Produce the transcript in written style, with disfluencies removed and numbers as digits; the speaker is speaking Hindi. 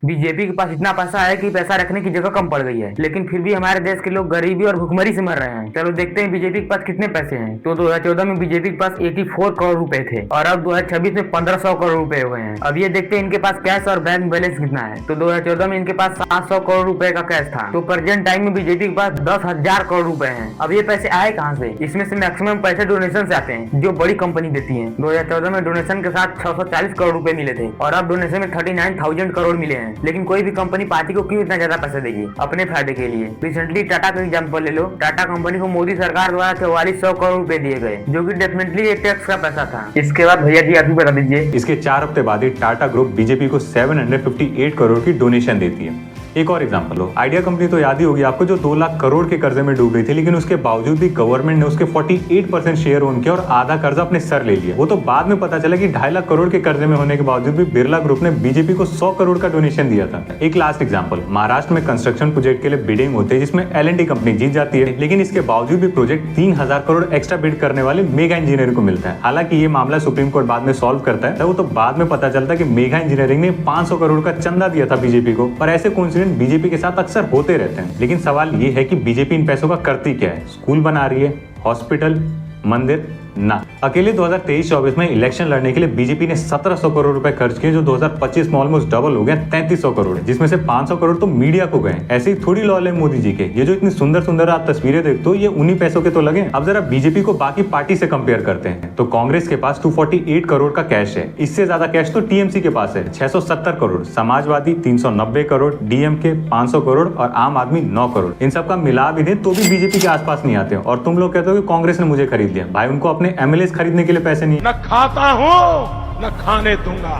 बीजेपी के पास इतना पैसा है कि पैसा रखने की जगह कम पड़ गई है, लेकिन फिर भी हमारे देश के लोग गरीबी और भुखमरी से मर रहे हैं। चलो देखते हैं बीजेपी के पास कितने पैसे हैं। तो 2014 में बीजेपी के पास 84 करोड़ रुपए थे और अब 2026 में 1500 करोड़ रुपए हो गए हैं। अब ये देखते हैं इनके पास कैश और बैंक बैलेंस कितना है। तो 2014 में इनके पास 700 करोड़ रुपए का कैश था। तो प्रेजेंट टाइम में बीजेपी के पास 10,000 करोड़ रुपए हैं। अब ये पैसे आए कहाँ से? इसमें से मैक्सिमम पैसे डोनेशन से आते हैं जो बड़ी कंपनी देती है। 2014 में डोनेशन के साथ 640 करोड़ रुपए मिले थे और अब डोनेशन में 39,000 करोड़ मिले हैं। लेकिन कोई भी कंपनी पार्टी को क्यों इतना ज्यादा पैसा देगी? अपने फायदे के लिए। रिसेंटली टाटा का एग्जांपल ले लो। टाटा कंपनी को मोदी सरकार द्वारा 4400 करोड़ रुपए दिए गए, जो कि डेफिनेटली एक टैक्स का पैसा था। इसके बाद भैया जी आप भी बता दीजिए। इसके 4 हफ्ते बाद ही टाटा ग्रुप बीजेपी को 758 करोड़ की डोनेशन देती है। एक और एग्जांपल लो, आइडिया कंपनी तो याद ही होगी आपको, जो 2 लाख करोड़ के कर्जे में डूब रही थी, लेकिन उसके बावजूद भी गवर्नमेंट ने उसके 48% शेयर ओन किया और आधा कर्जा अपने सर ले लिया। वो तो बाद में पता चला कि 2.5 लाख करोड़ के कर्जे में होने के बावजूद भी बिरला ग्रुप ने बीजेपी को 100 करोड़ का डोनेशन दिया था। एक लास्ट एग्जाम्पल, महाराष्ट्र में कंस्ट्रक्शन प्रोजेक्ट के लिए बिडिंग होती है जिसमें L&T कंपनी जीत जाती है, लेकिन इसके बावजूद भी प्रोजेक्ट 3000 करोड़ एक्स्ट्रा बिड करने वाले मेगा इंजीनियरिंग को मिलता है। हालांकि ये मामला सुप्रीम कोर्ट बाद में सॉल्व करता है, वो तो बाद में पता चलता है कि मेगा इंजीनियरिंग ने 500 करोड़ का चंदा दिया था बीजेपी को। पर ऐसे कोइंसिडेंट बीजेपी के साथ अक्सर होते रहते हैं। लेकिन सवाल ये है कि बीजेपी इन पैसों का करती क्या है? स्कूल बना रही है, हॉस्पिटल, मंदिर? ना। अकेले 2023-24 में इलेक्शन लड़ने के लिए बीजेपी ने 1700 करोड़ रुपए खर्च किए, जो 2025 में ऑलमोस्ट डबल हो गया 3300 करोड़, जिसमें से 500 करोड़ तो मीडिया को गए। ऐसे ही थोड़ी लॉल है मोदी जी के। ये जो इतनी सुंदर सुंदर आप तस्वीरें देखते हो, ये उन्हीं पैसों के तो लगे। अब जरा बीजेपी को बाकी पार्टी से कंपेयर करते हैं तो कांग्रेस के पास 248 करोड़ का कैश है। इससे ज्यादा कैश तो टीएमसी के पास है 670 करोड़, समाजवादी 390 करोड़, डीएमके 500 करोड़ और आम आदमी 9 करोड़। इन सबका मिला भी दे तो भी बीजेपी के आसपास नहीं आते। और तुम लोग कहते हो कि कांग्रेस ने मुझे खरीद लिया। भाई उनको अपने एमएलए खरीदने के लिए पैसे नहीं है। न खाता हूं न खाने दूंगा।